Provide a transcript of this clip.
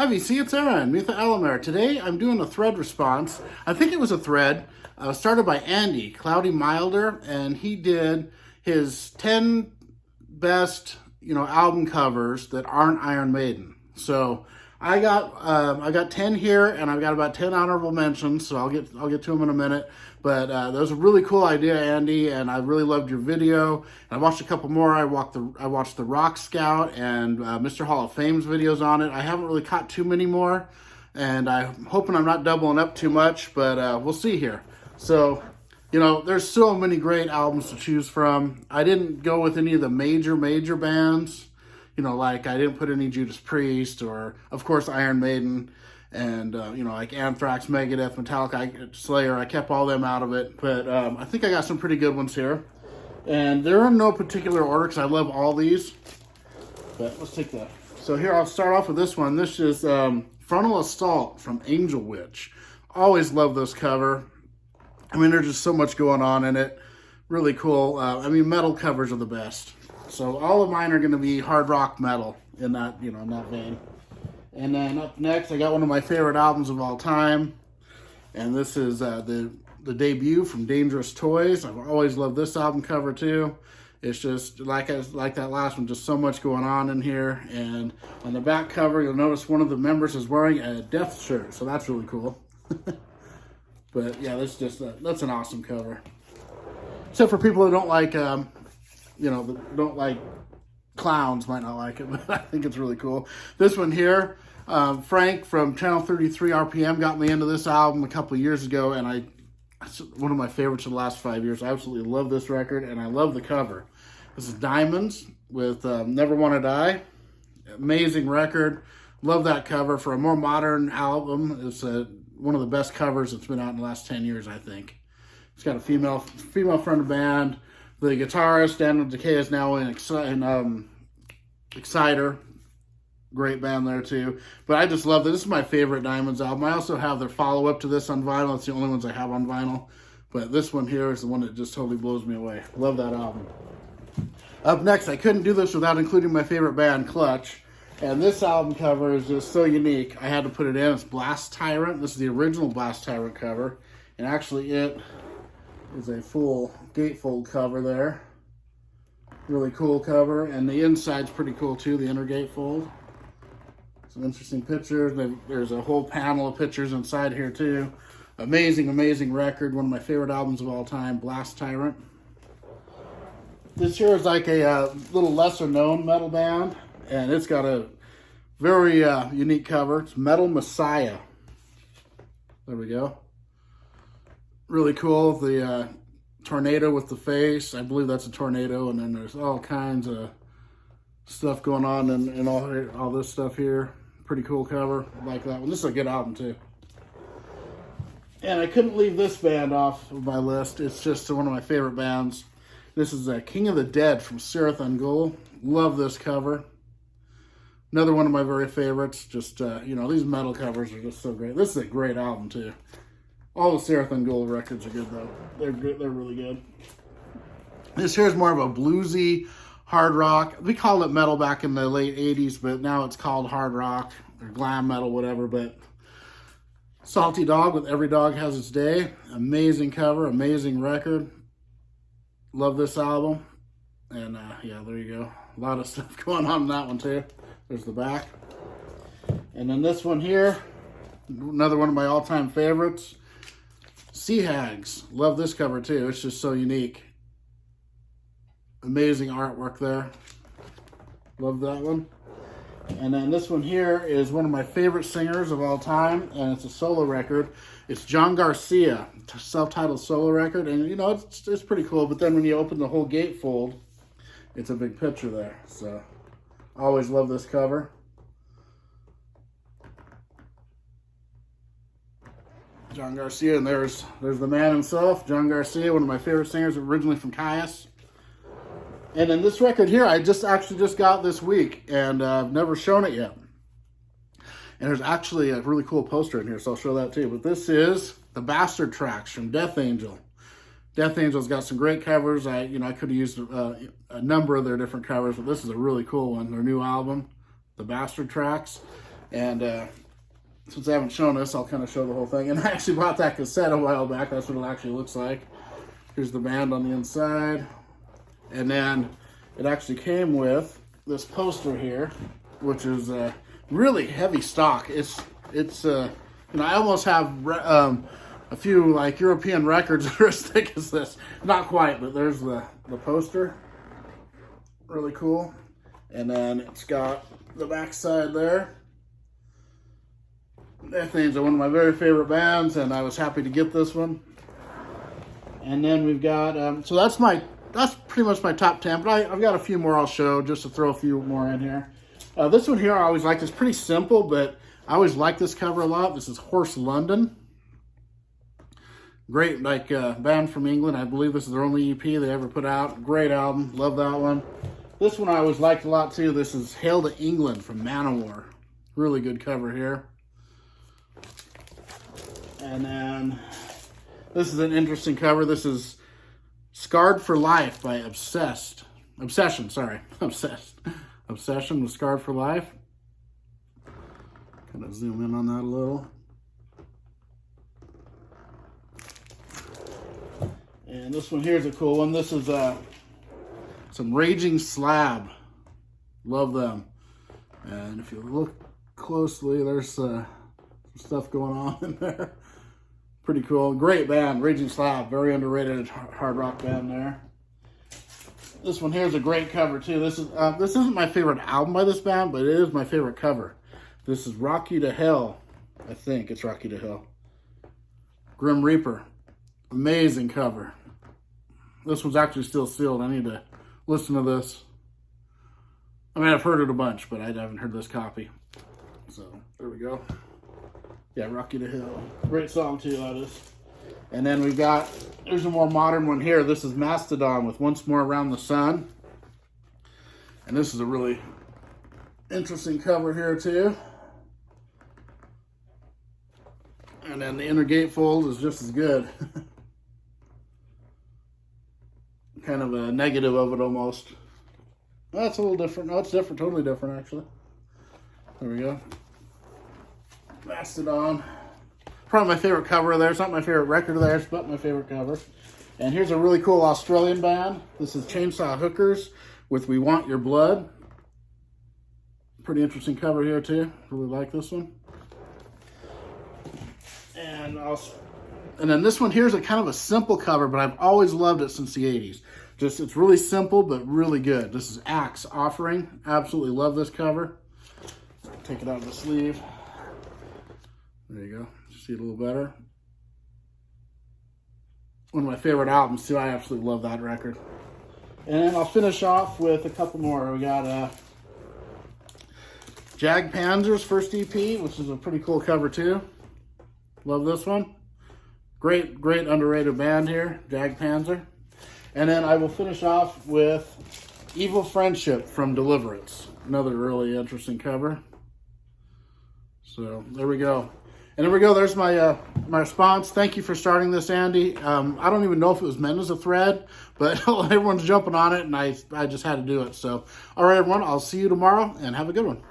Hi VC, it's Aaron, Mitha Alamer. Today I'm doing a thread response. I think it was a thread started by Andy, Cloudy Milder, and he did his 10 best, album covers that aren't Iron Maiden. So I got 10 here, and I've got about 10 honorable mentions. So I'll get to them in a minute. But that was a really cool idea, Andy, and I really loved your video. And I watched a couple more. I watched the Rock Scout and Mr. Hall of Fame's videos on it. I haven't really caught too many more, and I'm hoping I'm not doubling up too much, but we'll see here. So, there's so many great albums to choose from. I didn't go with any of the major bands. Like I didn't put any Judas Priest or, of course, Iron Maiden. And, like Anthrax, Megadeth, Metallica, Slayer. I kept all them out of it. But I think I got some pretty good ones here. And they're in no particular order because I love all these. But let's take that. So here, I'll start off with this one. This is Frontal Assault from Angel Witch. Always love this cover. I mean, there's just so much going on in it. Really cool. Metal covers are the best. So all of mine are going to be hard rock metal in that, in that vein. And then up next, I got one of my favorite albums of all time. And this is the debut from Dangerous Toys. I've always loved this album cover too. It's just like that last one, just so much going on in here. And on the back cover, you'll notice one of the members is wearing a Death shirt. So that's really cool. But yeah, that's an awesome cover. Except for people who don't like, don't like clowns might not like it, but I think it's really cool. This one here, Frank from Channel 33 RPM got me into this album a couple of years ago, and it's one of my favorites of the last 5 years. I absolutely love this record, and I love the cover. This is Diamonds with Never Wanna Die. Amazing record. Love that cover. For a more modern album, it's one of the best covers that's been out in the last 10 years, I think. It's got a female fronted band. The guitarist, Daniel Decay, is now in Exciter. Great band there, too. But I just love this. This is my favorite Diamonds album. I also have their follow-up to this on vinyl. It's the only ones I have on vinyl. But this one here is the one that just totally blows me away. Love that album. Up next, I couldn't do this without including my favorite band, Clutch. And this album cover is just so unique. I had to put it in. It's Blast Tyrant. This is the original Blast Tyrant cover. And actually it is a full gatefold cover there. Really cool cover. And the inside's pretty cool too, the inner gatefold. Some interesting pictures. There's a whole panel of pictures inside here too. Amazing record. One of my favorite albums of all time, Blast Tyrant. This here is like a little lesser known metal band. And it's got a very unique cover. It's Metal Messiah. There we go. Really cool. The tornado with the face. I believe that's a tornado. And then there's all kinds of stuff going on and all this stuff here. Pretty cool cover. I like that one. This is a good album too. And I couldn't leave this band off of my list. It's just one of my favorite bands. This is King of the Dead from Tyrant Ungul. Love this cover. Another one of my very favorites. Just, these metal covers are just so great. This is a great album, too. All the Tyrant Ungul records are good, though. They're really good. This here is more of a bluesy hard rock. We called it metal back in the late 80s, but now it's called hard rock or glam metal, whatever. But Salty Dog with Every Dog Has Its Day. Amazing cover, amazing record. Love this album. And, yeah, there you go. A lot of stuff going on in that one, too. There's the back. And then this one here, another one of my all-time favorites, Sea Hags. Love this cover too. It's just so unique. Amazing artwork there. Love that one. And then this one here is one of my favorite singers of all time, and it's a solo record. It's John Garcia, self-titled solo record, and it's pretty cool. But then when you open the whole gatefold, it's a big picture there. So always love this cover. John Garcia, and there's the man himself, John Garcia, one of my favorite singers, originally from Caius. And then this record here, I just got this week, and I've never shown it yet. And there's actually a really cool poster in here, so I'll show that too. But this is the Bastard Tracks from Death Angel. Death Angel's got some great covers. I could have used a number of their different covers, but this is a really cool one. Their new album, The Bastard Tracks. And since I haven't shown this, I'll kind of show the whole thing. And I actually bought that cassette a while back. That's what it actually looks like. Here's the band on the inside. And then it actually came with this poster here, which is really heavy stock. It's you know, I almost have a few like European records that are as thick as this. Not quite, but there's the poster. Really cool. And then it's got the back side there. That thing's one of my very favorite bands, and I was happy to get this one. And then we've got, so that's pretty much my top 10, but I've got a few more I'll show just to throw a few more in here. This one here I always like. It's pretty simple, but I always like this cover a lot. This is Horse London. Great, like band from England. I believe this is their only EP they ever put out. Great album. Love that one. This one I always liked a lot too. This is Hail to England from Manowar. Really good cover here. And then this is an interesting cover. This is Scarred for Life by Obsession with Scarred for Life. Kind of zoom in on that a little. And this one here is a cool one. This is some Raging Slab. Love them. And if you look closely, there's some stuff going on in there. Pretty cool. Great band, Raging Slab. Very underrated hard rock band there. This one here is a great cover too. This isn't my favorite album by this band, but it is my favorite cover. This is Rock You to Hell. I think it's Rock You to Hell. Grim Reaper. Amazing cover. This one's actually still sealed. I need to listen to this. I mean, I've heard it a bunch, but I haven't heard this copy. So, there we go. Yeah, Rock You to Hell. Great song too, that is. And then we've got, there's a more modern one here. This is Mastodon with Once More Around the Sun. And this is a really interesting cover here too. And then the inner gatefold is just as good. Kind of a negative of it almost. That's a little different. No, it's different, totally different actually. There we go. Mastodon. Probably my favorite cover there. It's not my favorite record there, but my favorite cover. And here's a really cool Australian band. This is Chainsaw Hookers with We Want Your Blood. Pretty interesting cover here too. Really like this one. And then this one here is a kind of a simple cover, but I've always loved it since the 80s. Just, it's really simple, but really good. This is Axe Offering. Absolutely love this cover. Take it out of the sleeve. There you go. See it a little better. One of my favorite albums too. I absolutely love that record. And I'll finish off with a couple more. We got Jag Panzer's first EP, which is a pretty cool cover too. Love this one. Great underrated band here, Jag Panzer. And then I will finish off with Evil Friendship from Deliverance. Another really interesting cover. So there we go. And there we go. There's my my response. Thank you for starting this, Andy. I don't even know if it was meant as a thread, but everyone's jumping on it, and I just had to do it. So, all right, everyone. I'll see you tomorrow, and have a good one.